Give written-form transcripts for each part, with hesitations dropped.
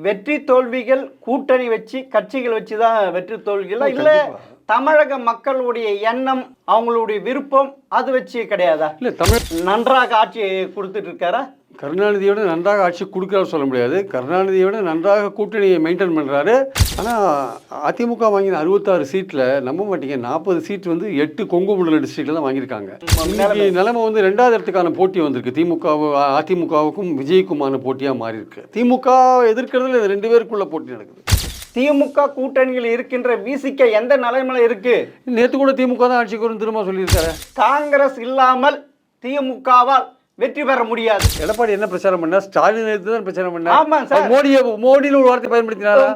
வெற்றி தோல்விகள் கூட்டணி வச்சு கட்சிகள் வச்சு தான் வெற்றி தோல்விகள் இல்ல தமிழக மக்களுடைய எண்ணம் அவங்களுடைய விருப்பம் அது வச்சு கிடையாதா? இல்லை தமிழ் நன்றாக ஆட்சி கொடுத்துட்டு இருக்காரா? கருணாநிதியோட நன்றாக ஆட்சி கொடுக்குறாரு சொல்ல முடியாது. கருணாநிதியோட நன்றாக கூட்டணியை மெயின்டைன் பண்ணுறாரு. ஆனால் அதிமுக வாங்கின 66 சீட்டில் நம்ப மாட்டீங்க, 40 சீட் வந்து 8 கொங்கு மண்டல டிஸ்ட்ரிக்டில் தான் வாங்கியிருக்காங்க. இன்னைக்கு நிலைமை வந்து 2வது இடத்துக்கான போட்டி வந்திருக்கு. அதிமுகவுக்கும் விஜய்க்குமான போட்டியாக மாறி இருக்கு. திமுக எதிர்க்கிறதுல 2 பேருக்குள்ள போட்டி நடக்குது. திமுக கூட்டணியில் இருக்கின்ற விசிக எந்த நிலைமையில இருக்கு? நேற்று கூட திமுக தான் ஆட்சிக்கு வரும் திரும்ப சொல்லியிருக்காரு. காங்கிரஸ் இல்லாமல் திமுகவால் வெற்றி பெற முடியாது. எடப்பாடி என்ன பிரச்சாரம் பண்ணா? ஸ்டாலின் எடுத்து தான் பிரச்சாரம் பண்ணார். ஆமா சார். மோடின்னு ஒரு வார்த்தை பயன்படுத்தினாரா?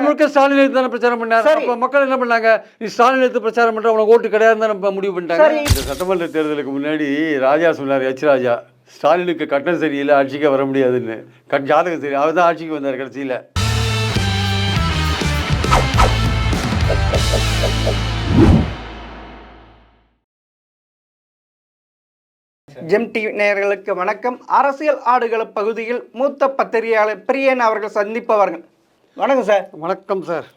முழுக்க ஸ்டாலின் எடுத்து தானே பிரச்சாரம் பண்ணார். அப்ப மக்கள் என்ன பண்ணாங்க? நீ ஸ்டாலின் எடுத்து பிரச்சாரம் பண்ற உனக்கு ஓட்டு கிடையாதுன்னு தான் முடிவு பண்ணிட்டாங்க. இந்த சட்டமன்ற தேர்தலுக்கு முன்னாடி ராஜா சொன்னார், எச் ராஜா, ஸ்டாலினுக்கு கட்டம் சரியில்லை, ஆட்சிக்கு வர முடியாதுன்னு. ஜாதகம் சரி, அவர் தான் ஆட்சிக்கு வந்தார் கடைசியில். ஜெம் டிவி நேயர்களுக்கு வணக்கம். அரசியல் ஆடுகள பகுதியில் மூத்த பத்திரிகையாளர் பிரியன் அவர்கள் சந்திப்பவர்கள். வணக்கம் சார். வணக்கம் சார்.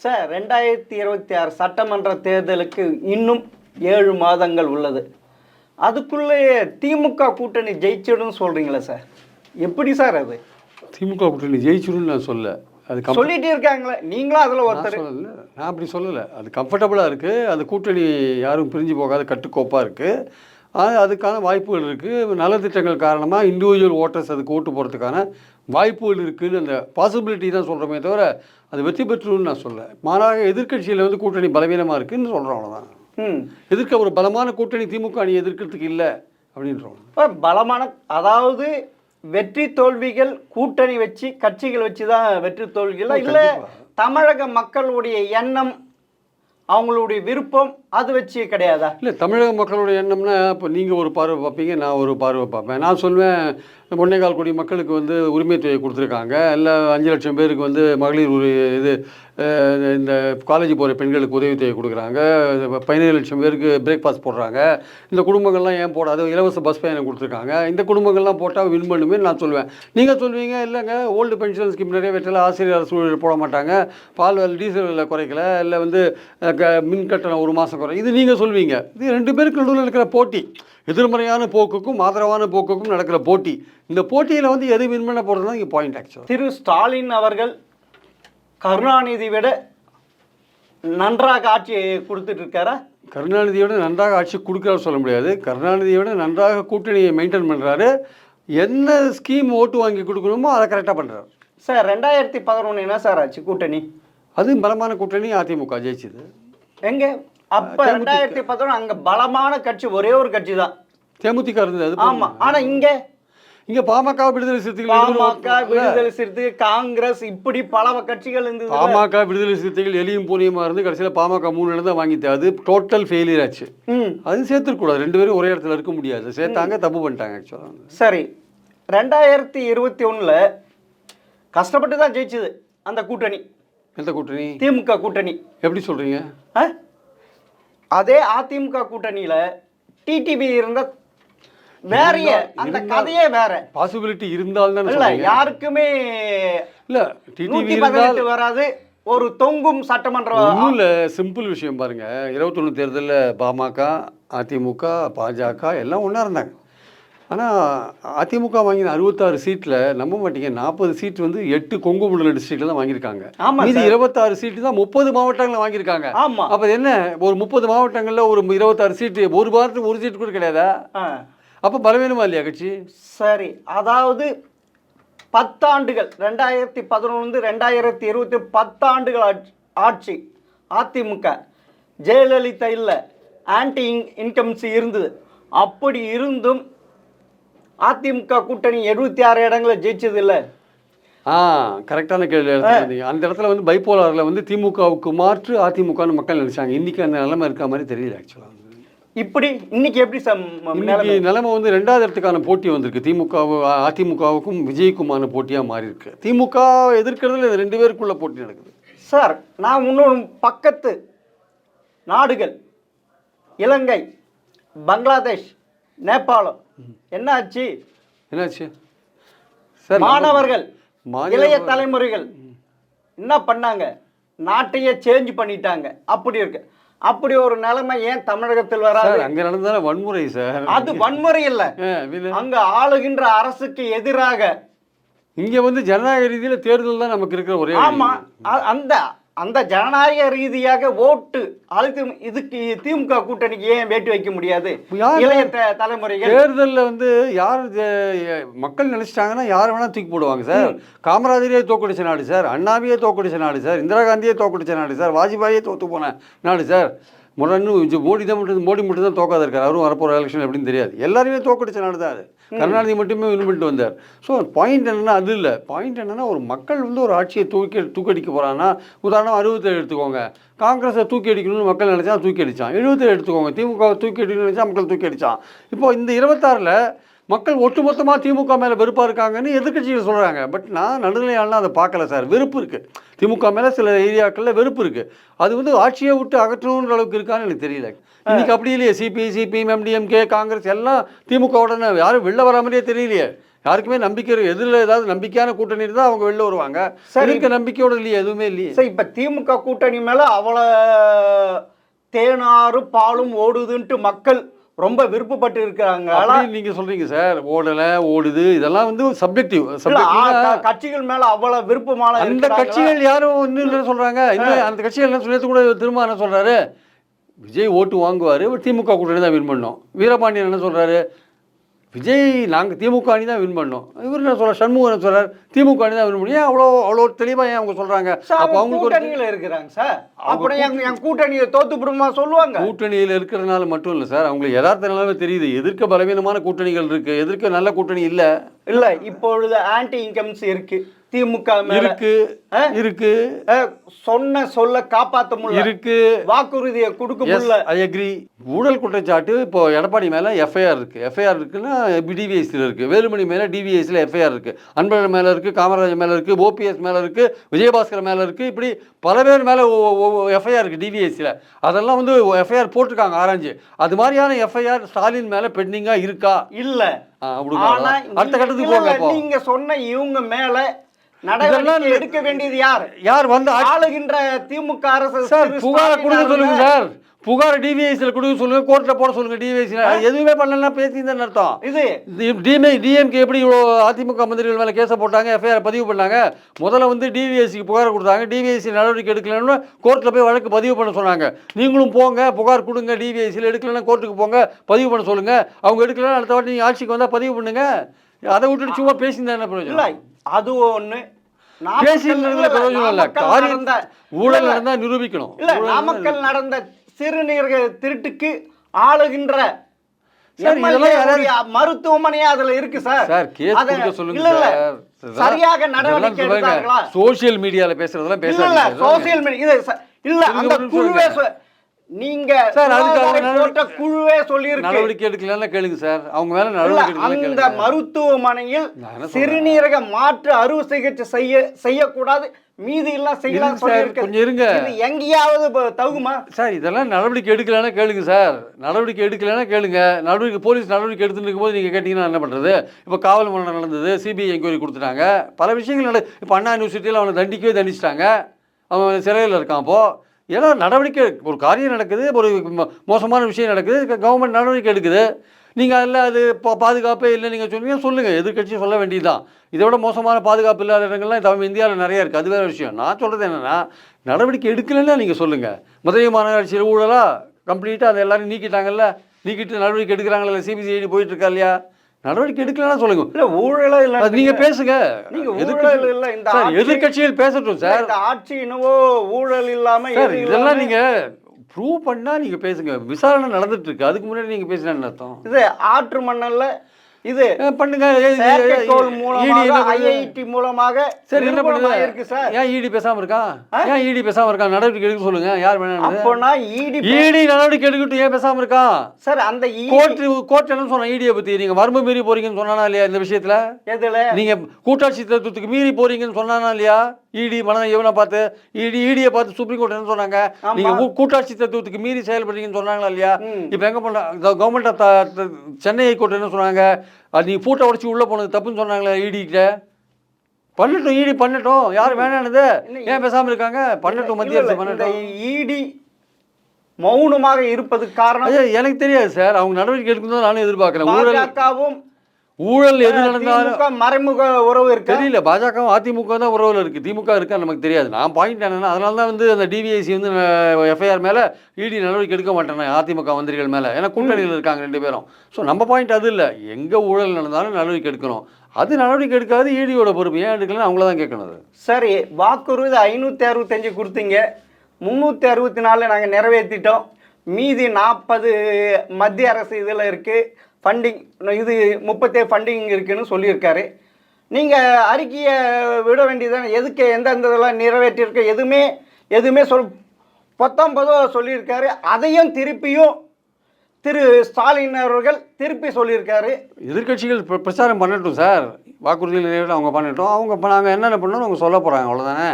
சார், 2026 சட்டமன்ற தேர்தலுக்கு இன்னும் 7 மாதங்கள் உள்ளது. அதுக்குள்ளேயே திமுக கூட்டணி ஜெயிச்சிடும் சொல்றீங்களா சார்? எப்படி சார் அது? திமுக கூட்டணி ஜெயிச்சிடும் நான் சொல்ல, அது சொல்லிட்டு இருக்காங்களே, நீங்களும் அதில் ஒருத்தர். நான் அப்படி சொல்லலை. அது கம்ஃபர்டபுளாக இருக்குது. அது கூட்டணி யாரும் பிரிஞ்சு போகாத கட்டுக்கோப்பாக இருக்குது. அதுக்கான வாய்ப்புகள் இருக்குது. நலத்திட்டங்கள் காரணமாக இண்டிவிஜுவல் ஓட்டர்ஸ் அதுக்கு ஓட்டு போகிறதுக்கான வாய்ப்புகள் இருக்குதுன்னு அந்த பாசிபிலிட்டி தான் சொல்கிறோமே தவிர அது வெற்றி பெற்றுன்னு நான் சொல்ல. மாறாக எதிர்கட்சியில் வந்து கூட்டணி பலவீனமாக இருக்குதுன்னு சொல்கிறோம், அவ்வளோதான். எதிர்க்க ஒரு பலமான கூட்டணி திமுக அணி எதிர்க்கிறதுக்கு இல்லை அப்படின்றோம். பலமான, அதாவது வெற்றி தோல்விகள் கூட்டணி வச்சு கட்சிகள் வச்சு தான் வெற்றி தோல்விகள் இல்லை தமிழக மக்களுடைய எண்ணம் அவங்களுடைய விருப்பம் அது வச்சு கிடையாதா? இல்லை, தமிழக மக்களுடைய எண்ணம்னா இப்போ நீங்கள் ஒரு பார்வை பார்ப்பீங்க, நான் ஒரு பார்வை பார்ப்பேன். நான் சொல்வேன், 1.25 கோடி மக்களுக்கு வந்து உரிமை தொகை கொடுத்துருக்காங்க. இல்லை 5 லட்சம் பேருக்கு வந்து மகளிர் இது இந்த காலேஜ் போகிற பெண்களுக்கு உதவித்தொகை கொடுக்குறாங்க. 17 லட்சம் பேருக்கு பிரேக்ஃபாஸ்ட் போடுறாங்க. இந்த குடும்பங்கள்லாம் ஏன் போடாது? இலவச பஸ் பயணம் கொடுத்துருக்காங்க. இந்த குடும்பங்கள்லாம் போட்டால் வின் பண்ணுமே நான் சொல்லுவேன். நீங்கள் சொல்வீங்க, இல்லைங்க ஓல்டு பென்ஷன் ஸ்கீம் நிறைய வெட்டல, ஆசிரியர் சூழல் போட மாட்டாங்க, பால் விலை டீசல் விலை குறைக்கல, இல்லை வந்து மின் கட்டணம் 1 மாதம் குறை. இது நீங்கள் சொல்வீங்க. இது 2 பேருக்கு நடுவில் இருக்கிற போட்டி. எதிர்மறையான போக்குக்கும் ஆதரவான போக்குக்கும் நடக்கிற போட்டி. இந்த போட்டியில் வந்து எது வின் பண்ண போகிறது தான் இங்கே பாயிண்ட். ஆக்சுவலாக திரு ஸ்டாலின் அவர்கள் கருணாநிதி விட நன்றாக ஆட்சி கொடுத்துட்டு இருக்காரா? கருணாநிதியோட நன்றாக ஆட்சி கொடுக்குறாரு சொல்ல முடியாது. கருணாநிதியோட நன்றாக கூட்டணியை மெயின்டைன் பண்ணுறாரு. என்ன ஸ்கீம் ஓட்டு வாங்கி கொடுக்கணுமோ அதை கரெக்டாக பண்ணுறாரு. சார், 2011 என்ன சார் ஆச்சு கூட்டணி? அது பலமான கூட்டணி, அதிமுக ஜெயிச்சுது. எங்க அப்போ 2011 அங்கே பலமான கட்சி ஒரே ஒரு கட்சி தான், தேமுதிக இருந்தது. அது ஆமாம். ஆனால் இங்கே பாமக, விடுதலை சிறுத்தைகள், காங்கிரஸ், இப்படி பல கட்சிகள் இருந்தது. பாமக, விடுதலை சிறுத்தைகள் எலியும் பூனியமா இருந்து கடைசியில் பாமக 3 இடம் தான் வாங்கிட்டு அது டோட்டல் ஃபெயிலியர் ஆச்சு. அது சேர்த்துக்கூடாது. 2 பேரும் ஒரே இடத்துல இருக்க முடியாது. சேர்த்தாங்க, தப்பு பண்ணிட்டாங்க ஆக்சுவலாக. சரி, 2021 கஷ்டப்பட்டு தான் ஜெயிச்சது அந்த கூட்டணி. எந்த கூட்டணி? திமுக கூட்டணி. எப்படி சொல்றீங்க? அதே அதிமுக கூட்டணியில டிடிவி இருந்த வேறைய அந்த கதையே வேற. பாசிபிலிட்டி இருந்தால்தான் இல்ல, யாருக்குமே இல்ல டிடிவி இருந்தால் வராது. ஒரு தொங்கும் சட்டமன்ற இல்ல. சிம்பிள் விஷயம் பாருங்க. 21 தேர்தலில் பாமக, அதிமுக, பாஜக எல்லாம் ஒன்றா இருந்தாங்க. ஆனால் அதிமுக வாங்கின 66 சீட்டில் நம்ப மாட்டீங்க, 40 சீட் வந்து 8 கொங்கு மண்டல டிஸ்ட்ரிக்டில் தான் வாங்கியிருக்காங்க. மீதி 26 சீட்டு தான் 30 மாவட்டங்களில் வாங்கியிருக்காங்க. அப்போ என்ன, ஒரு 30 மாவட்டங்களில் ஒரு 26 சீட்டு, ஒரு வாரத்துக்கு ஒரு சீட்டு கூட கிடையாதா? அப்போ பலவீனமா இல்லையா கட்சி? சரி, அதாவது 10 ஆண்டுகள் 2011 2020 10 ஆண்டுகள் ஆட்சி அதிமுக. ஜெயலலிதா இல்லை, ஆன்டி இன்கம்சி இருந்தது. அப்படி இருந்தும் அதிமுக கூட்டணி 76 இடங்களில் ஜெயிச்சது இல்லை. கரெக்டான கேள்வி. அந்த இடத்துல வந்து பைப்போலாரில் வந்து திமுகவுக்கு மாற்று அதிமுகன்னு மக்கள் நினைச்சாங்க. இன்னைக்கு அந்த நிலைமை இருக்க மாதிரி தெரியல ஆக்சுவலாக. இப்படி இன்னைக்கு எப்படி நிலைமை வந்து 2வது இடத்துக்கான போட்டி வந்திருக்கு. அதிமுகவுக்கும் விஜய்க்குமான போட்டியாக மாறி இருக்கு. திமுக எதிர்க்கிறதுல 2 பேருக்குள்ள போட்டி நடக்குது. சார், நான் இன்னொரு பக்கத்து நாடுகள் இலங்கை, பங்களாதேஷ், நேபாளம் என்னாச்சு? சார், இளைய தலைமுறைகள் என்ன பண்ணாங்க, நாட்டையே சேஞ்ச் பண்ணிட்டாங்க. அப்படி இருக்கு. அப்படி ஒரு நிலைமை ஏன் தமிழகத்தில் வராது? அங்க நடந்ததால வன்முறை சார். அது வன்முறை இல்ல, அங்க ஆளுகின்ற அரசுக்கு எதிராக. இங்க வந்து ஜனநாயக ரீதியில தேர்தல் தான் நமக்கு இருக்கிற ஒரே. ஆமா, அந்த அந்த ஜனநாயக ரீதியாக ஓட்டு அழுத்தி இதுக்கு திமுக கூட்டணிக்கு ஏன் வேட்டு வைக்க முடியாது? இளைய தலைமுறைகள் தேர்தலில் வந்து யார் மக்கள் நினைச்சிட்டாங்கன்னா யார் வேணா தூக்கி போடுவாங்க சார். காமராஜரையே தோக்கடிச்ச நாடு சார், அண்ணாவையே தோக்கடிச்ச நாடு சார், இந்திரா காந்தியே தோக்கடிச்ச நாடு சார், வாஜ்பாயே தோத்து போன நாடு சார். மோடி மட்டும் தான் தோக்காத இருக்கார். அவரும் வரப்போகிற எலெக்ஷன் எப்படின்னு தெரியாது. எல்லாருமே தோக்கடிச்ச நாடு தான் அது. கருணாநிதி மட்டுமே வின் பண்ணிட்டு வந்தார். ஸோ பாயிண்ட் என்னன்னா அது இல்லை. பாயிண்ட் என்னன்னா ஒரு மக்கள் வந்து ஒரு ஆட்சியை தூக்கடிக்க போகிறான்னா, உதாரணம் 67 எடுத்துக்கோங்க. காங்கிரஸை தூக்கி அடிக்கணும்னு மக்கள் நினச்சா தூக்கி அடித்தான். 77 எடுத்துக்கோங்க. திமுக தூக்கி அடிக்கணும்னு நினச்சா மக்கள் தூக்கி அடித்தான். இப்போ இந்த 26ல் மக்கள் ஒட்டுமொத்தமாக திமுக மேலே வெறுப்பாக இருக்காங்கன்னு எதிர்கட்சிகள் சொல்கிறாங்க. பட் நான் நடுநிலையாளனா அதை பார்க்கல சார். வெறுப்பு இருக்குது திமுக மேலே, சில ஏரியாக்களில் வெறுப்பு இருக்குது. அது வந்து ஆட்சியை விட்டு அகற்றணுன்ற அளவுக்கு இருக்கான்னு எனக்கு தெரியல. இன்னைக்கு அப்படி இல்லையே. சிபிஎம், எம்டிஎம்கே, காங்கிரஸ் எல்லாம் திமுகவுடனே யாரும் வெளில வர மாதிரியே தெரியலையே. யாருக்குமே நம்பிக்கை எதிரில் ஏதாவது நம்பிக்கையான கூட்டணி தான் அவங்க வெளில வருவாங்க. இருக்க நம்பிக்கையோடு இல்லையே, எதுவுமே இல்லையே. சார் இப்போ திமுக கூட்டணி மேலே அவ்வளோ தேனாறு பாலும் ஓடுதுன்ட்டு மக்கள் ரொம்ப விருப்பப்பட்டு இருக்காங்க. நீங்க சொல்றீங்க சார். ஓடுது இதெல்லாம் வந்து சப்ஜெக்டிவ். கட்சிகள் மேல அவ்வளவு விருப்பமான அந்த கட்சிகள் யாரும் இன்னும் சொல்றாங்க. அந்த கட்சிகள் என்ன சொல்லியது கூட திரும்ப என்ன சொல்றாரு, விஜய் ஓட்டு வாங்குவாரு, திமுக கூட்டணி தான் வின் பண்ணோம். வீரபாண்டியன் என்ன சொல்றாரு, விஜய் நாங்கள் திமுக அணி தான் வின் பண்ணோம். இவர் என்ன சொல்கிறார், சண்முகம் என்ன சொல்கிறார், திமுக அணி தான் வின் பண்ணி. ஏன் அவ்வளோ தெளிவாக ஏன் அவங்க சொல்கிறாங்க? அப்போ அவங்க கூட்டணியில் இருக்கிறாங்க சார். அப்புறம் என் கூட்டணியை தோத்துப்படுமா சொல்லுவாங்க. கூட்டணியில் இருக்கிறதுனால மட்டும் இல்லை சார், அவங்களுக்கு யதார்த்த நிலைமை தெரியுது. எதிர்க்க பலவீனமான கூட்டணிகள் இருக்குது, எதிர்க்க நல்ல கூட்டணி இல்லை. இல்லை, இப்பொழுது ஆன்டி இன்கம்ஸ் இருக்கு திமுக இருக்கு. சொன்ன சொல்ல காப்பாற்ற முடியல இருக்கு, வாக்குறுதியை கொடுக்க முடியல. I agree. ஊழல் குற்றச்சாட்டு இப்போ எடப்பாடி மேல எஃப்ஐஆர் இருக்கு. எஃப்ஐஆர் இருக்குன்னா டிவிஎஸ்ல இருக்கு. வேலுமணி மேல டிவிஎஸ்ல எஃப்ஐஆர் இருக்கு. அன்பழகன் மேல இருக்கு, காமராஜர் மேல இருக்கு, ஓபிஎஸ் மேல இருக்கு, விஜயபாஸ்கர் மேல இருக்கு. இப்படி பல பேர் மேல எஃப்ஐஆர் இருக்கு டிவிஎஸ்ல. அதெல்லாம் வந்து எஃப்ஐஆர் போட்டிருக்காங்க ஆராய்ஞ்சு. அது மாதிரியான எஃப்ஐஆர் ஸ்டாலின் மேல பெண்டிங்கா இருக்கா? இல்ல. அடுத்த கட்டத்துக்கு போங்க. நீங்க சொன்ன இவங்க மேல நடவடிக்கை எடுக்க வேண்டியது யார் வந்து ஆளுகின்ற திமுக அரசு. சார் புகாரை கொடுக்க சொல்லுங்க சார். புகார் டிவிஎஸ்ல கொடுக்க சொல்லுங்க, கோர்ட்ல போட சொல்லுங்க. டிவிஎஸ்ல எதுவுமே பண்ணலன்னா பேசிதான் அர்த்தம். இது டிஎம்கே எப்படி அதிமுக மந்திரிகள் மேல கேஸை போட்டாங்க, எஃப்ஐஆர் பதிவு பண்ணாங்க. முதல்ல வந்து டிவிஎஸ்சிக்கு புகார் கொடுத்தாங்க. டிவிஎஸ்சி நடவடிக்கை எடுக்கலன்னு கோர்ட்ல போய் வழக்கு பதிவு பண்ண சொன்னாங்க. நீங்களும் போங்க, புகார் கொடுங்க. டிவிஎஸ்சியில் எடுக்கலன்னா கோர்ட்டுக்கு போங்க, பதிவு பண்ண சொல்லுங்க. அவங்க எடுக்கலன்னா அடுத்த வாட்டி நீங்க ஆட்சிக்கு வந்தா பதிவு பண்ணுங்க. அதை விட்டுட்டு சும்மா பேசியிருந்தா என்ன பிரயோஜனம்? அது ஒண்ணு ஊழல் நடந்தா நிரூபிக்கணும். நாமக்கல் நடந்த சிறுநீரக திருட்டுக்கு ஆளுகின்ற மருத்துவமனையா அதுல இருக்கு சார். சரியாக நடவடிக்கை எடுத்தாங்களா? சோசியல் மீடியால பேசுறதெல்லாம் பேசல. சோசியல் மீடியா இல்ல, அந்த குழுவே நீங்க சார் அதுக்கு குழுவே சொல்லி இருக்கு. நடவடிக்கை எடுக்கலன்னா கேளுங்க சார். அவங்க மேல நடவடிக்கை எடுக்கல. அந்த மருத்துவமனையில் சிறுநீரக மாற்று அறுவை சிகிச்சை செய்யக்கூடாது, மீதி எல்லாம் செய்யலாம் சொல்லியிருக்கு. கொஞ்சம் இருங்க, எங்கேயாவது தகுமா சார்? இதெல்லாம் நடவடிக்கை எடுக்கலன்னா கேளுங்க சார். நடவடிக்கை எடுக்கலன்னா கேளுங்க. நடவடிக்கை போலீஸ் நடவடிக்கை எடுத்துட்டு இருக்கும்போது நீங்க கேட்டீங்கன்னா என்ன பண்றது? இப்போ காவல் மரணம் நடந்தது, சிபிஐ என்கொயரி கொடுத்துட்டாங்க, பல விஷயங்கள் இப்போ அண்ணா யூனிவர்சிட்டியில் அவனை தண்டிச்சிட்டாங்க, அவன் சிறையில் இருக்கான். அப்போ ஏன்னா நடவடிக்கை, ஒரு காரியம் நடக்குது, ஒரு மோசமான விஷயம் நடக்குது, கவர்மெண்ட் நடவடிக்கை எடுக்குது. நீங்கள் அதில் அது பாதுகாப்பே இல்லை நீங்கள் சொன்னீங்க, சொல்லுங்கள். எதிர்கட்சி சொல்ல வேண்டியதுதான். இதை விட மோசமான பாதுகாப்பு இல்லாத இடங்கள்லாம் இந்தியாவில் நிறைய இருக்குது. அது வேறு விஷயம். நான் சொல்கிறது என்னென்னா, நடவடிக்கை எடுக்கலைன்னா நீங்கள் சொல்லுங்கள். மதுரை மாநகராட்சியில் ஊழலாக கம்ப்ளீட்டாக அதை எல்லாரும் நீக்கிட்டு நடவடிக்கை எடுக்கிறாங்களா? சிபிசிஐடி போயிட்டுருக்கா இல்லையா? நடவடிக்கை எடுக்கலாம் சொல்லுங்க. இல்ல ஊழலே இல்ல, நீங்க பேசுங்க. நீங்க ஊழல் இல்ல, இந்த எதிர்க்கட்சிகள் பேசட்டும் சார். இந்த ஆட்சி என்னவோ ஊழல் இல்லாம இதெல்லாம் நீங்க ப்ரூவ் பண்ணா நீங்க பேசுங்க. விசாரணை நடந்துட்டு இருக்கு, அதுக்கு முன்னாடி நீங்க பேசினா அர்த்தம். இது ஆற்று மண்ணல்ல, இது பண்ணுங்க. ஐஐடி மூலமாக சரி என்ன பண்ணுங்க இருக்கு சார்? ஏன் இடி பேசாம இருக்கா? ஏன் இடி பேசாம இருக்கா? நடவடிக்கை எடுக்க சொல்லுங்க. யார் வேணா அப்போனா இடி நடவடிக்கை எடுக்கட்டும். ஏன் பேசாம இருக்கா சார்? அந்த கோர்ட் என்ன சொன்னா இடியை பத்தி? நீங்க வரம்பு மீறி போறீங்கன்னு சொன்னானா இல்லையா? இந்த விஷயத்துல எதுல நீங்க கூட்டாட்சி தத்துவத்துக்கு மீறி போறீங்கன்னு சொன்னானா இல்லையா? இடி மனதை எவனை பார்த்து இடியை பார்த்து சுப்ரீம் கோர்ட் என்ன சொன்னாங்க? நீங்க கூட்டாட்சி தத்துவத்துக்கு மீறி செயல்படுறீங்கன்னு சொன்னாங்களா இல்லையா? இப்ப எங்க பண்ண கவர்மெண்ட் சென்னை ஹைகோர்ட் என்ன சொன்னாங்க? அது நீ பூட்டை உடச்சி உள்ள போனது தப்புன்னு சொன்னாங்களா இடி கிட்ட? பண்ணட்டும், இடி பண்ணட்டும், யார் வேணானது ஏன் பேசாமல் இருக்காங்க? பண்ணட்டும், மத்திய அரசு இந்த பண்ணட்டும். இடி மௌனமாக இருப்பதுக்கு காரணம் ஐயா, எனக்கு தெரியாது சார், அவங்க நடவடிக்கை எடுக்கணும் நானும் எதிர்பார்க்குறேன். பாஜகவும் ஊழல் எது நடந்தாலும் மறைமுக உறவு இருக்கு. தெரியல. பாஜகவும் அதிமுக தான் உறவில் இருக்குது, திமுக இருக்கா நமக்கு தெரியாது. நான் பாயிண்ட் என்னன்னா, அதனால தான் வந்து அந்த டிவிஐசி வந்து எஃப்ஐஆர் மேலே இடி நடவடிக்கை எடுக்க மாட்டேன் அதிமுக மந்திரிகள் மேலே, ஏன்னா கூட்டணியில் இருக்காங்க 2 பேரும். ஸோ நம்ம பாயிண்ட் அது இல்லை, எங்கே ஊழல் நடந்தாலும் நடவடிக்கை எடுக்கணும். அது நடவடிக்கை எடுக்காது ஈடியோட பொறுப்பு, ஏன் எடுக்கலன்னு அவங்கள தான் கேட்கணும். அது சரி, வாக்குறுதி 565 கொடுத்தீங்க, 364 நாங்கள் நிறைவேற்றிட்டோம், மீதி 40 மத்திய அரசு இதில் இருக்குது ஃபண்டிங், இது 37 ஃபண்டிங் இருக்குன்னு சொல்லியிருக்காரு. நீங்கள் அறிக்கையை விட வேண்டியதானே, எதுக்கு எந்தெந்த இதெல்லாம் நிறைவேற்றியிருக்க எதுவுமே 19 சொல்லியிருக்காரு. அதையும் திருப்பியும் திரு ஸ்டாலின் அவர்கள் திருப்பி சொல்லியிருக்காரு. எதிர்கட்சிகள் பிரச்சாரம் பண்ணட்டும் சார், வாக்குறுதிகள் நிறைவேற்ற அவங்க பண்ணட்டும். அவங்க நாங்கள் என்னென்ன பண்ணணும் அவங்க சொல்ல போகிறாங்க, அவ்வளோதானே.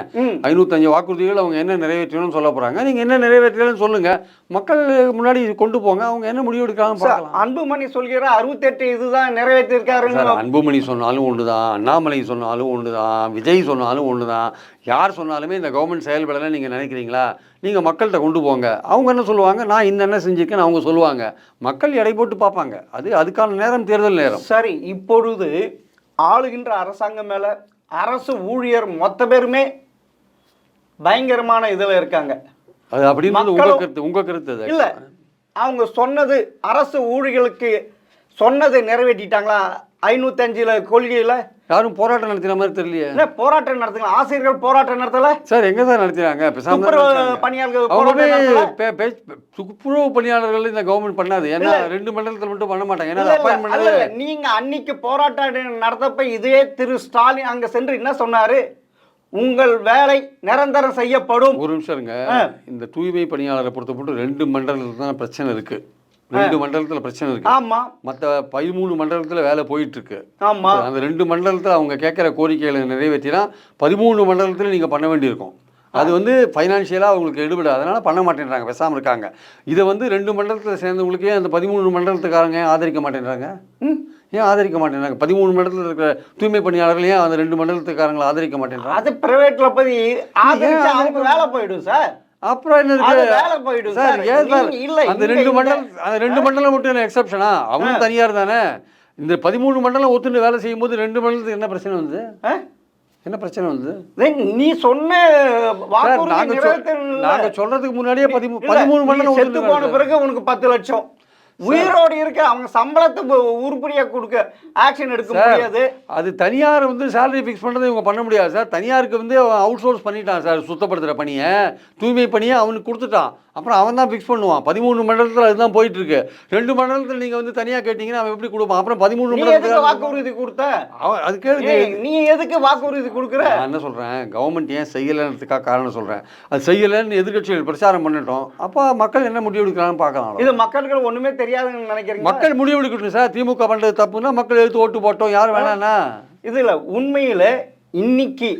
505 வாக்குறுதிகள் அவங்க என்ன நிறைவேற்றணும்னு சொல்ல போகிறாங்க. நீங்கள் என்ன நிறைவேற்றலன்னு சொல்லுங்கள், மக்கள் முன்னாடி கொண்டு போங்க, அவங்க என்ன முடிவு எடுக்கலாம் பார்க்கலாம். அன்புமணி சொல்கிற 68 இதுதான் நிறைவேற்றிருக்காருன்னு. அன்புமணி சொன்னாலும் ஒன்று தான், அண்ணாமலை சொன்னாலும் ஒன்று தான், விஜய் சொன்னாலும் ஒன்று தான். யார் சொன்னாலுமே இந்த கவர்மெண்ட் செயல்படலைன்னு நீங்கள் நினைக்கிறீங்களா? நீங்கள் மக்கள்கிட்ட கொண்டு போங்க, அவங்க என்ன சொல்லுவாங்க, நான் என்ன செஞ்சுருக்கேன்னு அவங்க சொல்லுவாங்க. மக்கள் எடை போட்டு பார்ப்பாங்க. அதுக்கான நேரம் தேர்தல் நேரம். சரி, இப்பொழுது ஆளுகின்ற அரசாங்கம் மேலே அரசு ஊழியர் மொத்த பேருமே பயங்கரமான இதில் இருக்காங்க. அது அப்படின்னு உங்கள் கருத்து இல்லை, அவங்க சொன்னது அரசு ஊழியர்களுக்கு சொன்னதை நிறைவேற்றிட்டாங்களா? 505 கொள்கையில் யாரும் போராட்டம் நடத்தின மாதிரி தெரியலையே. என்ன போராட்டம் நடத்துங்க? ஆசிரியர்கள் போராட்டம் நடத்தல சார், எங்கே சார் நடத்தினாங்க? துப்புரவு பணியாளர்கள் துப்புரவு பணியாளர்கள் இந்த கவர்மெண்ட் பண்ணாது. ஏன்னா 2 மண்டலத்தில் மட்டும் பண்ண மாட்டாங்க. ஏன்னா நீங்க அன்னைக்கு போராட்டம் நடத்தப்ப இதே திரு ஸ்டாலின் அங்க சென்று என்ன சொன்னாரு? உங்கள் வேலை நிரந்தரம் செய்யப்படும். ஒரு நிமிஷம் இருங்க. இந்த தூய்மை பணியாளரை பொறுத்தப்பட்டு 2 மண்டலத்தில் தான் பிரச்சனை இருக்கு. 2 மண்டலத்தில் பிரச்சனை இருக்கு. ஆமா, மற்ற 13 மண்டலத்தில் வேலை போயிட்டு இருக்கு. ஆமா, அந்த 2 மண்டலத்தில் அவங்க கேட்குற கோரிக்கைகளை நிறைவேற்றினா 13 மண்டலத்தில் நீங்கள் பண்ண வேண்டியிருக்கும். அது வந்து ஃபைனான்ஷியலாக அவங்களுக்கு எடுபடாது, அதனால் பண்ண மாட்டேன்றாங்க, பேசாமல் இருக்காங்க. இதை வந்து 2 மண்டலத்தில் சேர்ந்தவங்களுக்கே அந்த 13 மண்டலத்துக்காரங்க ஏன் ஆதரிக்க மாட்டேன்றாங்க? ஏன் ஆதரிக்க மாட்டேங்கிறாங்க? 13 மண்டலத்தில் இருக்கிற தூய்மை பணியாளர்கள் ஏன் அந்த 2 மண்டலத்துக்காரங்களை ஆதரிக்க மாட்டேன்றாங்க? அது பிரைவேட்ல போய் ஆதரிச்சா அவங்க வேலை போயிடும் சார். அப்புறம் என்ன இருக்கு வேலை போயிடும் சார்? ஏன் சார் இல்ல அந்த 2 மண்டலம் மட்டும் என்ன எக்ஸப்ஷனா? அவங்க தனியார் தானே. இந்த 13 மண்டலம் ஒத்துன்னு வேலை செய்யும் போது 2 மண்டலத்துக்கு என்ன பிரச்சனை வந்து? என்ன பிரச்சனை வந்து? நீ சொன்ன நாங்க சொல்றதுக்கு முன்னாடியே 13 மண்டலம் செத்து போன பிறகு உனக்கு 10 லட்சம் உயிரோடு இருக்க அவங்க சம்பளத்தை உருப்படியா கொடுக்க ஆக்ஷன் எடுக்க முடியாது. அது தனியார் வந்து சேலரி ஃபிக்ஸ் பண்ணுறது இவங்க பண்ண முடியாது சார். தனியாருக்கு வந்து அவுட் சோர்ஸ் பண்ணிட்டான் சார், சுத்தப்படுத்துகிற பணியை, தூய்மை பணியை அவனுக்கு கொடுத்துட்டான். அப்புறம் அவன் தான் ஃபிக்ஸ் பண்ணுவான். 13 மண்டலத்தில் அதுதான் போயிட்டு இருக்கு. 2 மண்டலத்தில் நீங்கள் வந்து தனியாக கேட்டிங்கன்னா அவன் எப்படி கொடுப்பான்? அப்புறம் 13 மண்டலத்தில் வாக்குறுதி கொடுத்த அது கேளுங்க. நீ எதுக்கு வாக்குறுதி கொடுக்குற? நான் என்ன சொல்கிறேன், கவர்மெண்ட் ஏன் செய்யலைன்றதுக்காக காரணம் சொல்கிறேன். அது செய்யலைன்னு எதிர்கட்சிகள் பிரச்சாரம் பண்ணிட்டோம். அப்போ மக்கள் என்ன முடிவு எடுக்கிறான்னு பார்க்கலாம். இது மக்களுக்கு ஒன்றுமே தெரியாதுன்னு நினைக்கிறீங்க? மக்கள் முடிவு எடுக்கட்டும் சார். திமுக பண்ணுறது தப்புன்னா மக்கள் எடுத்து ஓட்டு போட்டோம், யார் வேணாண்ணா. இதில் உண்மையில் இன்னைக்கு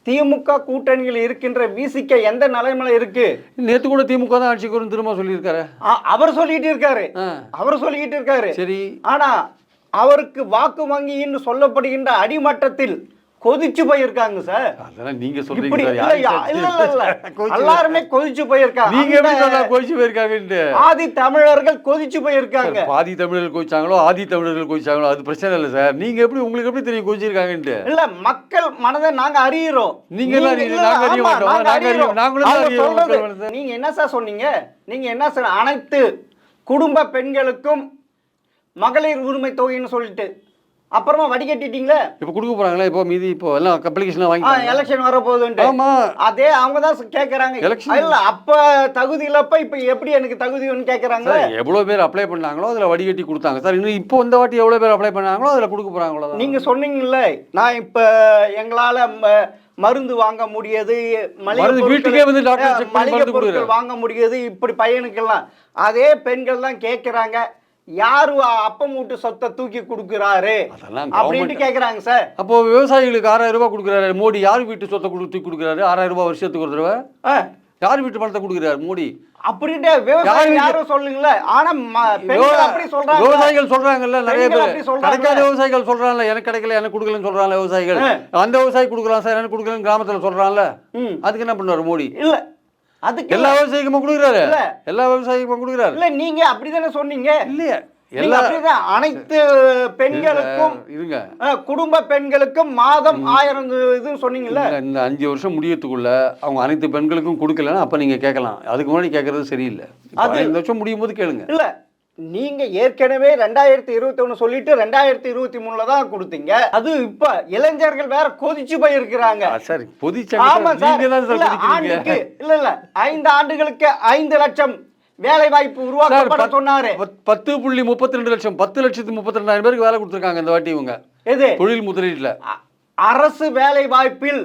திமுக கூட்டணியில் இருக்கின்ற விசிக எந்த நிலைமையில இருக்கு? நேற்று கூட திமுக தான் ஆட்சிக்கு வரும் திரும்ப சொல்லியிருக்காரு. அவர் சொல்லிட்டு இருக்காரு. சரி, ஆனா அவருக்கு வாக்கு வங்கின்னு சொல்லப்படுகின்ற அடிமட்டத்தில் கொதிச்சு போயிருக்காங்க சார். அதெல்லாம் நீங்க சொல்றீங்க. எல்லாருமே கொதிச்சு போயிருக்காங்க. நீங்க எப்படி சொன்னா கொதிச்சு போயிருக்காங்கன்னு? ஆதி தமிழர்கள் கொதிச்சு போயிருக்காங்க. ஆதி தமிழர்கள் கொதிச்சாங்களோ ஆதி தமிழர்கள் கொதிச்சாங்களோ அது பிரச்சனை இல்லை சார். நீங்க எப்படி, உங்களுக்கு எப்படி தெரியும் கொதிச்சிருக்காங்கன்னு? இல்ல, மக்கள் மனதை நாங்க அறியறோம். நீங்க அறிய மாட்டோம். நீங்க என்ன சார் சொன்னீங்க? நீங்க என்ன சார் அனைத்து குடும்ப பெண்களுக்கும் மகளிர் உரிமை தொகைன்னு சொல்லிட்டு அப்புறமா வடிகட்டிட்டீங்களே. இப்போ கொடுக்க போறாங்களா? இப்போ மீதி இப்போ எல்லாம் அப்ளிகேஷன் வாங்கி எலெக்ஷன் வர போகுதுன்னு. ஆமா, அதே அவங்க தான் கேட்கறாங்க. இல்ல, அப்ப தகுதி இல்லப்ப இப்ப எப்படி எனக்கு தகுதின்னு கேட்கறாங்க. எவ்வளவு பேர் அப்ளை பண்ணாங்களோ அதுல வடிகட்டி கொடுத்தாங்க சார். இன்னும் இப்போ இந்த வாட்டி எவ்வளவு பேர் அப்ளை பண்ணாங்களோ அதுல கொடுக்க போறாங்களோ. நீங்க சொன்னீங்கல்ல, நான் இப்ப எங்களால மருந்து வாங்க முடியாது, வீட்டுக்கே வந்து மளிகை பொருட்கள் வாங்க முடியாது, இப்படி பையனுக்கெல்லாம் அதே பெண்கள் தான் கேட்கறாங்க. யாரு அப்பம் மூட்டு சொத்தை தூக்கி கொடுக்குறாரு அப்படின்னு கேக்குறாங்க சார். அப்போ விவசாயிகளுக்கு 6000 ரூபாய் கொடுக்குறாரு மோடி. யாரு வீட்டு சொத்தை தூக்கி கொடுக்குறாரு? 6000 ரூபாய் வருஷத்துக்கு ஒரு தடவை. யார் வீட்டு பணத்தை கொடுக்குறாரு மோடி? அப்படின்ட்டு விவசாயிகள் யாரும் சொல்லுங்கள. ஆனா பெண்கள் அப்படி சொல்றாங்க. விவசாயிகள் சொல்றாங்கல்ல, நிறைய பேர் கிடைக்காத சொல்றாங்க. விவசாயிகள் சொல்றாங்கல்ல, எனக்கு கிடைக்கல எனக்கு கொடுக்கலன்னு சொல்றாங்க விவசாயிகள். அந்த விவசாயி கொடுக்குறான் சார், எனக்கு கொடுக்கலன்னு கிராமத்துல சொல்றான்ல. அதுக்கு என்ன பண்ணுவாரு மோடி? இல்ல அதுக்கு எல்லா விவசாயிக்குமா கொடுக்குறாரு? எல்லா விவசாயிக்குமா கொடுக்குறாரு? இல்ல நீங்க அப்படிதானே சொன்னீங்க. இல்லையா? எல்லா அனைத்து பெண்களுக்கும் இருங்க, குடும்ப பெண்களுக்கும் மாதம் 1000 இது சொன்னீங்கல்ல. இந்த 5 வருஷம் முடியறதுக்குள்ள அவங்க அனைத்து பெண்களுக்கும் கொடுக்கலன்னா அப்ப நீங்க கேட்கலாம். அதுக்கு முன்னாடி கேட்கறது சரியில்லை. 5 வருஷம் முடியும் போது கேளுங்க. இல்ல நீங்க ஏற்கனவே 2021 சொல்லிட்டு 2023 தான் கொடுத்தீங்க. அது இப்ப இளைஞர்கள் வேற கொதிச்சு போய் இருக்கிறாங்க. சரி, ஆண்டுக்கு இல்ல 5 ஆண்டுகளுக்கு 5 லட்சம் வேலை வாய்ப்பு உருவாக்கப்பட சொன்னாரு. 10.32 லட்சம் 10,32,000 பேருக்கு வேலை கொடுத்திருக்காங்க இந்த வாட்டி. இவங்க எது தொழில் முதலீட்டுல அரசு வேலை வாய்ப்பில்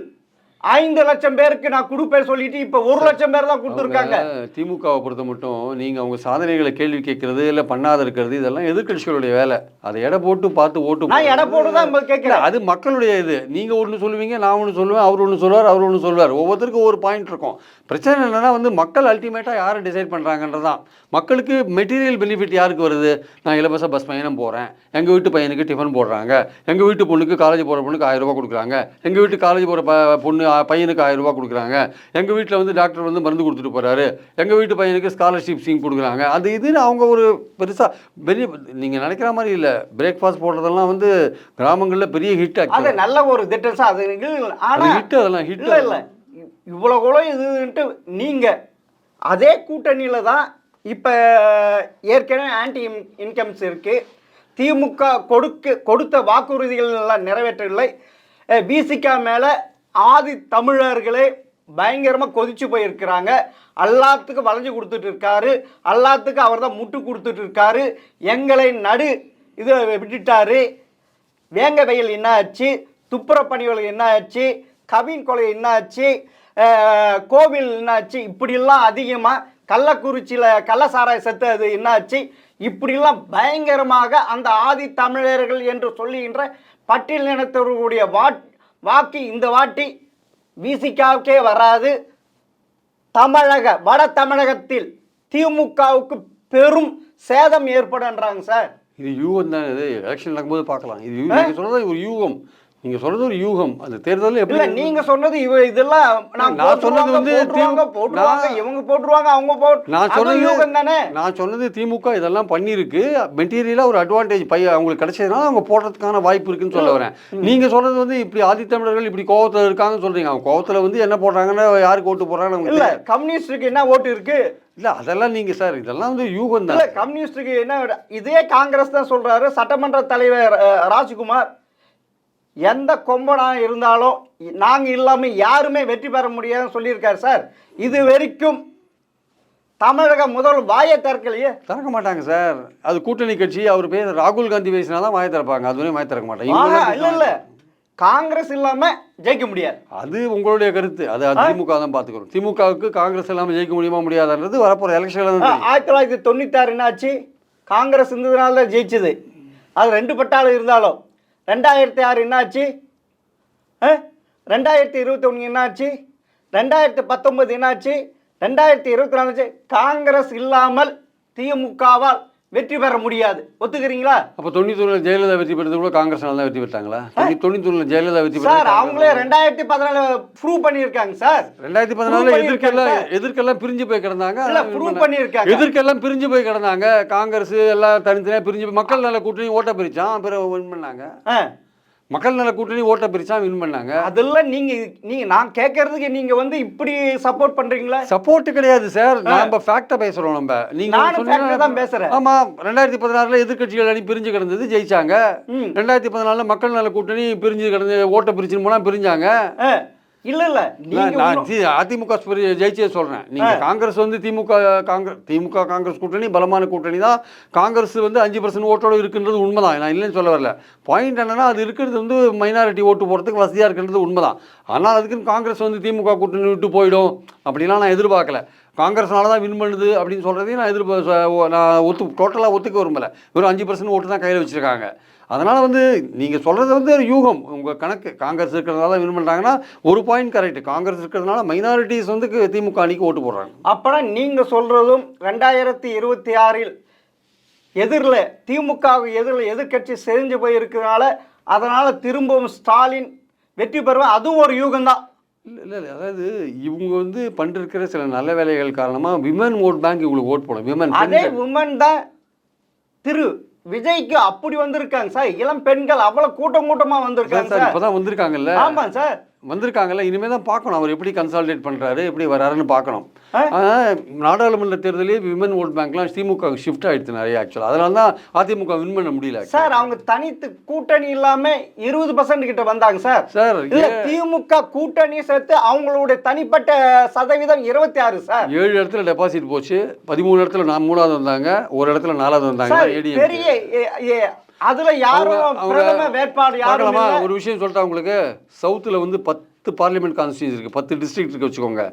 5 லட்சம் பேருக்கு நான் கொடுப்பேன் சொல்லிட்டு இப்ப 1 லட்சம் பேர் தான் கொடுத்துருக்காங்க. திமுகவை பொறுத்த மட்டும் நீங்க அவங்க சாதனைகளை கேள்வி கேட்கறது இல்ல பண்ணாத இருக்கிறது இதெல்லாம் எதிர்கட்சிகளுடைய வேலை. அதை எடை போட்டு பார்த்து ஓட்டு நான் எடை போட்டு தான் கேட்கிறேன். அது மக்களுடைய இது. நீங்க ஒன்று சொல்லுவீங்க, நான் ஒன்று சொல்லுவேன், அவர் ஒன்று சொல்லுவார், அவர் ஒன்று சொல்லுவார். ஒவ்வொருத்தருக்கும் ஒவ்வொரு பாயிண்ட் இருக்கும். பிரச்சனை என்னன்னா மக்கள் அல்டிமேட்டா யாரை டிசைட் பண்றாங்கன்றதான். மக்களுக்கு மெட்டீரியல் பெனிஃபிட் யாருக்கு வருது? நான் இலவச பஸ் பயணம் போறேன், எங்க வீட்டு பையனுக்கு டிஃபன் போடுறாங்க, எங்க வீட்டு பொண்ணுக்கு காலேஜ் போற பொண்ணுக்கு 1000 ரூபாய் கொடுக்குறாங்க, எங்க வீட்டு காலேஜ் போற பொண்ணு பையனுக்கு 1000 ரூபாய் கொடுக்குறாங்க, எங்க வீட்டில் டாக்டர் மருந்து கொடுத்துட்டு போறாரு, எங்க வீட்டு பையனுக்கு ஸ்காலர்ஷிப் ஸ்கீம் கொடுக்குறாங்க. அது இதுன்னு அவங்க ஒரு பெருசா நீங்க நினைக்கிற மாதிரி இல்ல. பிரேக்ஃபாஸ்ட் போடுறதெல்லாம் கிராமங்கள்ல பெரிய ஹிட் ஆச்சு. அது நல்ல ஒரு திட்டம் சார். அது ஹிட். அதெல்லாம் ஹிட் இல்ல இவ்வளவு கூட இதுன்ட்டு நீங்க அதே கூட்டணியில தான் இப்ப ஏற்கனவே ஆன்டி இன்கம்ஸ் இருக்கு. திமுக கொடுத்த வாக்குறுதிகள் எல்லாம் நிறைவேற்றவில்லை. பிசிகா மேல ஆதி தமிழர்களே பயங்கரமாக கொதிச்சு போயிருக்கிறாங்க. எல்லாத்துக்கும் வளைஞ்சு கொடுத்துட்டு இருக்காரு, எல்லாத்துக்கும் அவர் தான் முட்டு கொடுத்துட்டு இருக்காரு. எங்களை இதை விட்டுட்டாரு. வேங்க வயல் என்ன ஆச்சு, துப்புரப்பணிகள் என்ன ஆச்சு, கவின் கொலை என்ன ஆச்சு, கோவில் என்ன ஆச்சு, இப்படிலாம் அதிகமாக கள்ளக்குறிச்சியில் கள்ளசாராய செத்து அது என்ன ஆச்சு, இப்படிலாம் பயங்கரமாக அந்த ஆதி தமிழர்கள் என்று சொல்லுகின்ற பட்டியலினத்தவர்களுடைய வாக்கு இந்த வாட்டி விசிகாவுக்கே வராது. வட தமிழகத்தில் திமுகவுக்கு பெரும் சேதம் ஏற்படுன்றாங்க சார். இது யூகம் தான். இது எலெக்ஷன் நடக்கும்போது பார்க்கலாம். இது நீங்க சொல்றது ஒரு யூகம். நீங்க சொல்றது ஒரு யூகம். அந்த தேர்தல் எப்படி நீங்க சொன்னது இதெல்லாம் நான் சொன்னது போட்டுருவாங்க, இவங்க போட்டுருவாங்க, அவங்க போட்டு நான் சொன்னது யூகம் தானே. நான் சொன்னது திமுக இதெல்லாம் பண்ணிருக்கு. மெட்டீரியலா ஒரு அட்வான்டேஜ் அவங்களுக்கு கிடைச்சதுனால அவங்க போடுறதுக்கான வாய்ப்பு இருக்குன்னு சொல்ல வரேன். நீங்க சொல்றது இப்படி ஆதித்தமிழர்கள் இப்படி கோவத்துல இருக்காங்கன்னு சொல்றீங்க. அவங்க கோவத்துல என்ன போடுறாங்கன்னா யாருக்கு ஓட்டு போடுறாங்கன்னு இல்ல. கம்யூனிஸ்டுக்கு என்ன ஓட்டு இருக்கு? இல்ல அதெல்லாம் நீங்க சார் இதெல்லாம் யூகம் தான். கம்யூனிஸ்டுக்கு என்ன? இதே காங்கிரஸ் தான் சொல்றாரு. சட்டமன்ற தலைவர் ராஜ்குமார் எந்த கொம்பனா இருந்தாலும் நாங்க இல்லாம யாருமே வெற்றி பெற முடியாதுன்னு சொல்லியிருக்காரு சார். இது வரைக்கும் தமிழக முதல் வாயை திறக்கலையே. திறக்க மாட்டாங்க சார். அது கூட்டணி கட்சி. அவர் பேர் ராகுல் காந்தி பேசினாதான் வாயை திறப்பாங்க. அதுவே வாயை திறக்க மாட்டாங்க. இல்ல காங்கிரஸ் இல்லாம ஜெயிக்க முடியாது. அது உங்களுடைய கருத்து. அது திமுக தான் பாத்துக்கிறோம். திமுகவுக்கு காங்கிரஸ் இல்லாம ஜெயிக்க முடியுமா முடியாதுன்றது வரப்போற எலெக்ஷன்ல. 1996 என்னாச்சு? காங்கிரஸ் இருந்ததுனால ஜெயிச்சது. அது 2 பட்டாளம் இருந்தாலும் 2006 என்னாச்சு? 2021 என்னாச்சு? 2019 என்னாச்சு? 2024 காங்கிரஸ் இல்லாமல் திமுகவால் வெற்றி பெற முடியாது. ஒத்துக்கிறீங்களா? அப்ப 91 ஜெயலலிதா வெற்றி பெற்றது கூட காங்கிரஸ்னால தான் வெற்றி பெற்றாங்களா? 91 ஜெயலலிதா வெற்றி பெற்றாங்க சார். அவங்களே 2014 ப்ரூவ் பண்ணிருக்காங்க சார். 2014 எதிர்க்கெல்லாம் பிரிஞ்சு போய் கிடந்தாங்க. இல்ல ப்ரூவ் பண்ணிருக்காங்க. எதிர்க்கெல்லாம் பிரிஞ்சு போய் கிடந்தாங்க. காங்கிரஸ் எல்லாம் தனித்தனியா பிரிஞ்சு மக்கள் நல கூட்டணி ஓட்ட பிரிச்சான், பிறகு வின் பண்ணாங்க. மக்கள் நல கூட்டணி ஓட்ட பிரிச்சா வின் பண்ணாங்க. அதெல்லாம் நீங்க நான் கேட்கறதுக்கு நீங்க இப்படி சப்போர்ட் பண்றீங்களா? சப்போர்ட் கிடையாது சார். நம்ம ஃபேக்டா பேசுறோம். நம்ம நீங்க தான் பேசுறேன். ஆமா 2016 எதிர்கட்சிகள் அணி பிரிஞ்சு கிடந்தது, ஜெயிச்சாங்க. 2014 மக்கள் நல கூட்டணி பிரிஞ்சு கிடந்து ஓட்ட பிரிச்சுன்னு போனா பிரிஞ்சாங்க. இல்ல நான் அதிமுக ஜெயிச்சே சொல்றேன். நீங்க காங்கிரஸ் திமுக காங்கிரஸ் கூட்டணி பலமான கூட்டணி தான். காங்கிரஸ் 5% ஓட்டோட இருக்குன்றது உண்மைதான். நான் இல்லைன்னு சொல்ல வரல. பாயிண்ட் என்னன்னா அது இருக்கிறது மைனாரிட்டி ஓட்டு போறதுக்கு வசதியா இருக்குன்றது உண்மைதான். ஆனால் அதுக்குன்னு காங்கிரஸ் திமுக கூட்டணி விட்டு போயிடும் அப்படிலாம் நான் எதிர்பார்க்கல. காங்கிரஸ்னால தான் வின் பண்ணுது அப்படின்னு சொல்றதையும் நான் டோட்டலாக ஒத்துக்க விரும்பல. வெறும் 5% ஓட்டு தான் கையில் வச்சிருக்காங்க. அதனால் வந்து நீங்கள் சொல்கிறது வந்து ஒரு யூகம். உங்கள் கணக்கு காங்கிரஸ் இருக்கிறதுனால வின் பண்ணுறாங்கன்னா ஒரு பாயிண்ட் கரெக்ட். காங்கிரஸ் இருக்கிறதுனால மைனாரிட்டிஸ் வந்து திமுக அணிக்கு ஓட்டு போடுறாங்க. அப்போனா நீங்கள் சொல்கிறதும் 2026 எதிரில் திமுகவுக்கு எதிரில் எதிர்கட்சி செஞ்சு போயிருக்கிறதுனால அதனால் திரும்பவும் ஸ்டாலின் வெற்றி பெறுவேன், அதுவும் ஒரு யூகம்தான். இல்லை அதாவது இவங்க வந்து பண்ணிருக்கிற சில நல்ல வேலைகள் காரணமாக விமன் ஓட் பேங்க் இவங்களுக்கு ஓட் போடும். விமன் அதே விமன் தான் திரு விஜய்க்கு அப்படி வந்திருக்காங்க சார். இளம் பெண்கள் அவ்வளோ கூட்டமாக வந்திருக்காங்க சார். சார். இப்போ தான் வந்திருக்காங்கல்ல. ஆமாம் சார், வந்திருக்காங்கல்ல. இனிமேல் தான் பார்க்கணும் அவர் எப்படி கன்சால்டேட் பண்ணுறாரு, எப்படி வராருன்னு பார்க்கணும். நாடாளுமன்ற தேர்தலே விமன் ஓட் பேங்க்லாம் திமுக ஷிஃப்ட் ஆகிடுச்சு நிறைய ஆக்சுவலாக. அதனால தான் அதிமுக வின் பண்ண முடியல சார். அவங்க தனித்து கூட்டணி இல்லாமல் 20% கிட்ட வந்தாங்க சார். சார் திமுக கூட்டணி சேர்த்து அவங்களுடைய தனிப்பட்ட சதவீதம் 26 சார். 7 இடத்துல டெபாசிட் போச்சு. 13 இடத்துல 3வது வந்தாங்க, ஒரு இடத்துல 4வது வந்தாங்க. பெரிய அதுல யாரும் வேட்பாளர் யாரும். ஒரு விஷயம் சொல்லிட்டா உங்களுக்கு, சவுத்தில் வந்து 10 பார்லிமெண்ட் கான்ஸ்டியூன்சி இருக்குது, 10 டிஸ்ட்ரிக்ட் இருக்குது வச்சுக்கோங்க.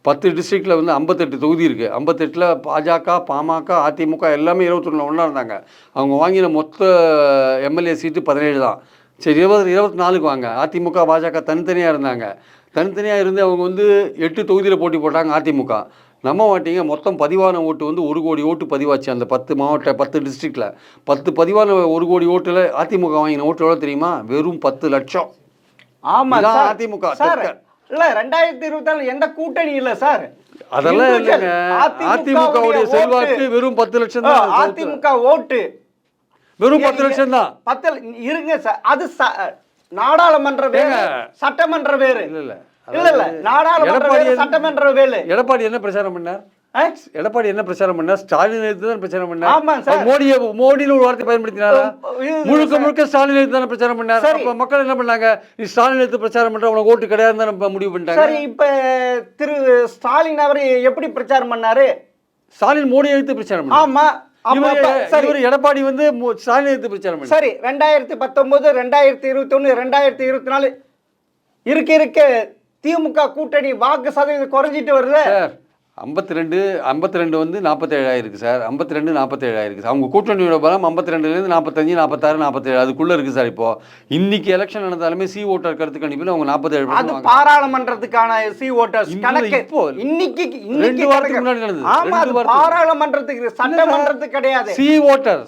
10 டிஸ்ட்ரிக்டில் வந்து 58 தொகுதி இருக்குது. 58ல் பாஜக, பாமக, அதிமுக எல்லாமே 21 ஒன்றா இருந்தாங்க. அவங்க வாங்கின மொத்த எம்எல்ஏ சீட்டு 17 தான். சரி, 24க்கு வாங்க. அதிமுக பாஜக தனித்தனியாக இருந்தாங்க. தனித்தனியாக இருந்து அவங்க வந்து 8 தொகுதியில் போட்டி போட்டாங்க அதிமுக. நம்ம மாட்டிங்க, மொத்தம் பதிவான ஓட்டு வந்து 1 கோடி ஓட்டு பதிவாச்சு அந்த 10 மாவட்ட 10 டிஸ்ட்ரிக்டில். 10 பதிவான 1 கோடி ஓட்டில் அதிமுக வாங்கின ஓட்டு எவ்வளோ தெரியுமா? வெறும் 10 லட்சம். ஆமா சார், அதிமுக சார். இல்ல 2024 எந்த கூட்டணி இல்ல சார். அதெல்லாம் இல்லைங்க. அதிமுகவுடைய செல்வாக்கு வெறும் 10 லட்சம் தான். அதிமுக ஓட்டு வெறும் 10 லட்சம் தான். 10 இருங்க சார். அது நாடாளுமன்ற வேறு, சட்டமன்ற வேறு. இல்ல நாடாளுமன்ற வேறு, சட்டமன்ற வேறு. எடப்பாடி என்ன பிரச்சாரம் பண்ணார்? எடப்பாடி என்ன பிரச்சாரம் பண்ணார்? ஸ்டாலின் எடுத்து தான் பிரச்சாரம் பண்ணார். ஆமா சார். மோடின்னு ஒரு வார்த்தை பயன்படுத்தினாரா? முழுக்க ஸ்டாலின் எடுத்து தானே பிரச்சாரம் பண்ணார். அப்ப மக்கள் என்ன பண்ணாங்க? நீ ஸ்டாலின் எடுத்து பிரச்சாரம் பண்ற, உனக்கு ஓட்டு கிடையாதுன்னு தான் முடிவு பண்ணிட்டாங்க. சரி, இப்ப திரு ஸ்டாலின் அவர் எப்படி பிரச்சாரம் பண்ணாரு? ஸ்டாலின் மோடி எடுத்து பிரச்சாரம் பண்ணார். ஆமா. எடப்பாடி வந்து ஸ்டாலின் எடுத்து பிரச்சாரம் பண்ணார். சரி, 2019, 2021, 2024 இருக்க திமுக கூட்டணி வாக்கு சதவீதம் குறைஞ்சிட்டு வருது. 52 வந்து 47 ஆயிருக்கு சார். 52 47 ஆயிருக்கு. அவங்க கூட்டணியோட பலம் 52லேருந்து 45, 46, 47 அதுக்குள்ள இருக்கு சார். இப்போ இன்னைக்கு எலெக்ஷன் நடந்தாலுமே சி ஓட்டர் கருத்து கணிப்பில் அவங்க 47. அது பாராளுமன்றத்துக்கான சி ஓட்டர்ஸ் கணக்கு. இன்னைக்கு 2 வாரத்துக்கு முன்னாடி நடந்தது. ஆமா, அது பாராளுமன்றத்துக்கு, சட்டமன்றத்துக்கு கிடையாது. C voter.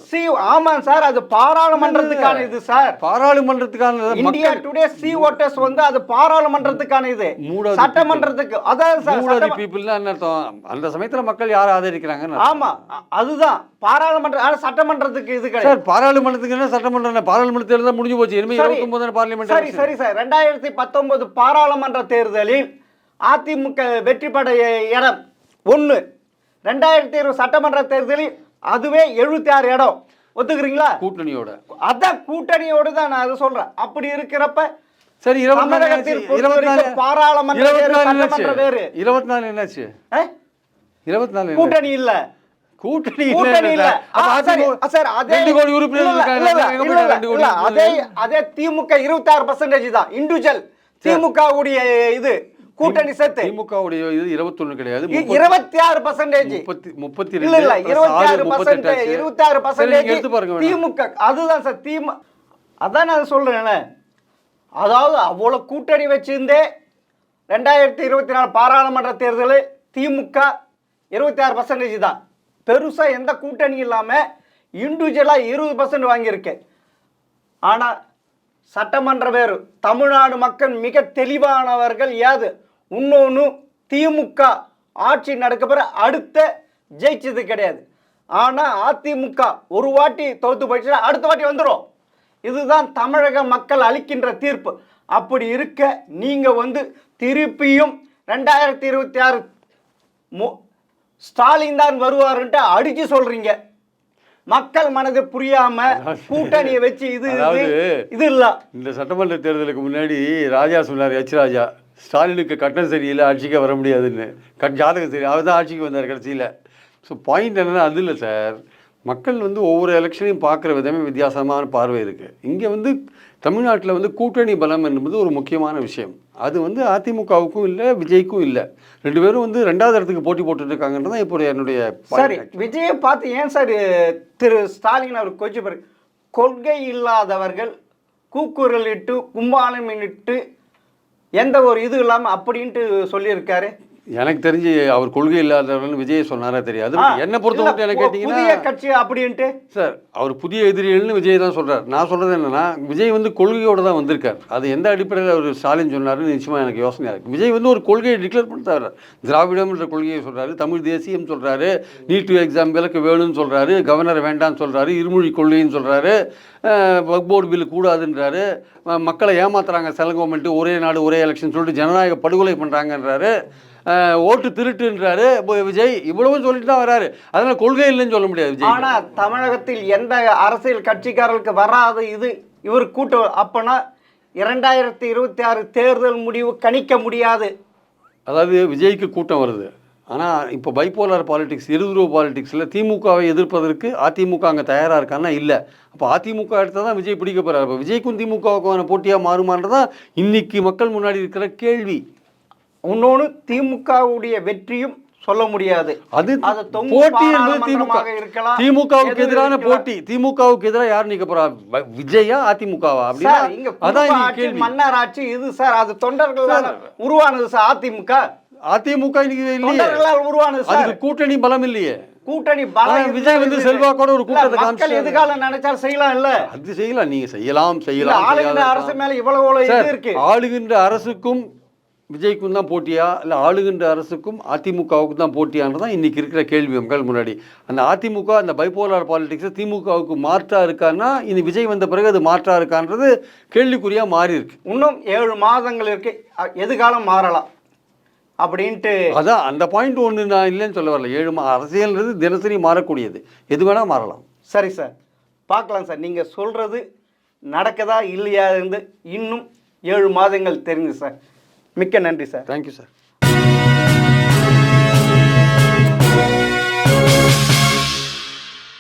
ஆமா சார், அது பாராளுமன்றத்துக்கான இது சார். பாராளுமன்றத்துக்கான இந்தியா டுடே சி ஓட்டர்ஸ் வந்து அது பாராளுமன்றத்துக்கான இது. சட்டமன்றத்துக்கு அதான் சார். பீப்புள்னா என்ன அர்த்தம்? அந்த சமயத்துல மக்கள் யாரை ஆதரிக்கிறாங்க? ஆமா, அதுதான் பாராளுமன்ற. சட்டமன்றத்துக்கு இது கிடையாது சார். பாராளுமன்றத்துக்கு என்ன சட்டமன்றம்? பாராளுமன்ற தேர்தல் தான் முடிஞ்சு போச்சு. இனிமே 29 பார்லிமெண்ட். சரி சார். 2019 பாராளுமன்ற தேர்தலில் அதிமுக வெற்றி பெற இடம் 1. 2020 சட்டமன்ற தேர்தலில் அதுவே 76 இடம். ஒத்துக்கிறீங்களா? கூட்டணியோட. அதான் கூட்டணியோடு தான் நான் அதை சொல்றேன். அப்படி இருக்கிறப்ப சரி, 24 பாராளுமன்ற சட்டமன்ற வேறு. 24 என்னாச்சு? 24 கூட்டணி இல்ல. கூட்டணி இல்ல. சார், அதே 2 கோடி உறுப்பினர்கள் இருக்காங்க. அதே திமுக 26% தான் இண்டிவிஜுவல். திமுக உடைய இது கூட்டணி சேர்த்து திமுக உடைய இது 21 கிடையாது, 26%. 32 இல்ல 26% எடுத்து பாருங்க. திமுக அதுதான் சார். அதான் நான் சொல்றேன். அதாவது அவ்வளவு கூட்டணி வச்சிருந்தே 2024 பாராளுமன்ற தேர்தலில் திமுக 26% தான். பெருசா எந்த கூட்டணி இல்லாம இண்டிவிஜுவலா 20% வாங்கியிருக்கு. ஆனா சட்டமன்ற வேறு. தமிழ்நாடு மக்கள் மிக தெளிவானவர்கள். யாது இன்னொன்னு, திமுக ஆட்சி நடக்க பிற அடுத்த ஜெயிச்சது கிடையாது. ஆனா அதிமுக ஒரு வாட்டி தோத்து போயிடுச்சுன்னா அடுத்த வாட்டி வந்துடும். இதுதான் தமிழக மக்கள் அளிக்கின்ற தீர்ப்பு. அப்படி இருக்க நீங்க வந்து திருப்பியும் 2026 ஸ்டாலின் தான் வருவாருன்ட்டு அடிச்சு சொல்றீங்க. மக்கள் மனது புரியாம கூட்டணியை வச்சு இது இல்ல. இந்த சட்டமன்ற தேர்தலுக்கு முன்னாடி ராஜா சொன்னார், ராஜா ஸ்டாலினுக்கு கட்டம் சரியில்லை, ஆட்சிக்கு வர முடியாதுன்னு. ஜாதகம் சரி, அவர் தான் ஆட்சிக்கு வந்தார் கடைசியில். ஸோ பாயிண்ட் என்னன்னா அது இல்லை சார். மக்கள் வந்து ஒவ்வொரு எலெக்ஷனையும் பார்க்குற விதமே வித்தியாசமான பார்வை இருக்குது. இங்கே வந்து தமிழ்நாட்டில் வந்து கூட்டணி பலம் என்பது ஒரு முக்கியமான விஷயம். அது வந்து அதிமுகவுக்கும் இல்லை, விஜய்க்கும் இல்லை. 2 பேரும் வந்து 2வது இடத்துக்கு போட்டி போட்டுருக்காங்கன்றது தான் இப்போ என்னுடைய. சரி, விஜயை பார்த்து ஏன் சார் திரு ஸ்டாலின் அவர் கொஞ்சம் கொள்கை இல்லாதவர்கள் கூக்குரலிட்டு கும்பாலமிட்டு எந்த ஒரு இது இல்லாமல் அப்படின்ட்டு சொல்லியிருக்காரு. எனக்கு தெரிஞ்சு அவர் கொள்கை இல்லாதவர்கள் விஜய் சொன்னாரா தெரியாது. என்னை பொறுத்தவரைக்கும் எனக்கு கேட்டிங்கன்னா புதிய கட்சி அப்படின்ட்டு சார் அவர் புதிய எதிரிகள்னு விஜய் தான் சொல்கிறார். நான் சொல்கிறது என்னென்னா விஜய் வந்து கொள்கையோடு தான் வந்திருக்கார். அது எந்த அடிப்படையில் அவர் ஸ்டாலின் சொன்னார்னு நிச்சயமாக எனக்கு யோசனையாக இருக்குது. விஜய் வந்து ஒரு கொள்கையை டிக்ளேர் பண்ணிட்டார். திராவிடம்ன்ற கொள்கையை சொல்கிறாரு, தமிழ் தேசியம் சொல்கிறாரு, நீட் எக்ஸாம் விலக்கு வேணும்னு சொல்கிறாரு, கவர்னர் வேண்டான்னு சொல்கிறாரு, இருமொழி கொள்கைன்னு சொல்கிறாரு, வக்ஃப் போர்டு பில்லு கூடாதுன்றாரு, மக்களை ஏமாத்துறாங்க சென்ட்ரல் கவர்மெண்ட்டு, ஒரே நாடு ஒரே எலெக்ஷன் சொல்லிட்டு ஜனநாயக படுகொலை பண்ணுறாங்கன்றாரு, ஓட்டு திருட்டுன்றாரு விஜய். இவ்வளவும் சொல்லிட்டு தான் வராரு. அதனால் கொள்கை இல்லைன்னு சொல்ல முடியாது விஜய். ஆனால் தமிழகத்தில் எந்த அரசியல் கட்சிக்காரர்களுக்கு வராது இது இவர் கூட்டம். அப்போனா 2026 தேர்தல் முடிவு கணிக்க முடியாது. அதாவது விஜய்க்கு கூட்டம் வருது. ஆனால் இப்போ பைப்போலார் பாலிடிக்ஸ், இருதுருவ பாலிடிக்ஸில் திமுகவை எதிர்ப்பதற்கு அதிமுக அங்கே தயாராக இருக்கான்னா இல்லை. அப்போ அதிமுக எடுத்தால் தான் விஜய் பிடிக்க போகிறார். இப்போ விஜய்க்கும் திமுகவுக்கான போட்டியாக மாறுமான்றதான் இன்னைக்கு மக்கள் முன்னாடி இருக்கிற கேள்வி. இன்னொன்று, திமுகவுடைய வெற்றியும் சொல்ல முடியாது. அது போட்டி என்பது திமுகவுக்கு எதிரான போட்டி. திமுகவுக்கு எதிராக யார் நிற்க போறா? விஜயா அதிமுகவா? அப்படின்னா மன்னர் ஆட்சி இது சார். அது தொண்டர்களால் உருவானது சார். அதிமுக உருவானது சார். கூட்டணி பலம் இல்லையே. கூட்டணி பலம் விஜய் வந்து செல்வாக்கோட ஒரு கூட்டத்தை மக்கள் எதிர்காலம் நினைச்சாலும் செய்யலாம். இல்ல அது செய்யலாம், நீங்க செய்யலாம். ஆளுகின்ற அரசு மேல இவ்வளவு இது இருக்கு. ஆளுகின்ற அரசுக்கும் விஜய்க்கும் தான் போட்டியா, இல்லை ஆளுகின்ற அரசுக்கும் அதிமுகவுக்கு தான் போட்டியானதான் இன்றைக்கி இருக்கிற கேள்வி மக்கள் முன்னாடி. அந்த அதிமுக அந்த பைப்போலார் பாலிடிக்ஸை திமுகவுக்கு மாற்றாக இருக்கான்னா இனி விஜய் வந்த பிறகு அது மாற்றாக இருக்கான்றது கேள்விக்குறியாக மாறி இருக்கு. இன்னும் 7 மாதங்கள் இருக்கு, எதிர்காலம் மாறலாம் அப்படின்ட்டு. அதான் அந்த பாயிண்ட் ஒன்று நான் இல்லைன்னு சொல்ல வரல. 7 அரசியல்ன்றது தினசரி மாறக்கூடியது, எது வேணால் மாறலாம். சரி சார், பார்க்கலாம் சார். நீங்கள் சொல்கிறது நடக்குதா இல்லையா இருந்து இன்னும் 7 மாதங்கள் தெரிஞ்சு சார். மிக்க நன்றி சார். Thank you sir.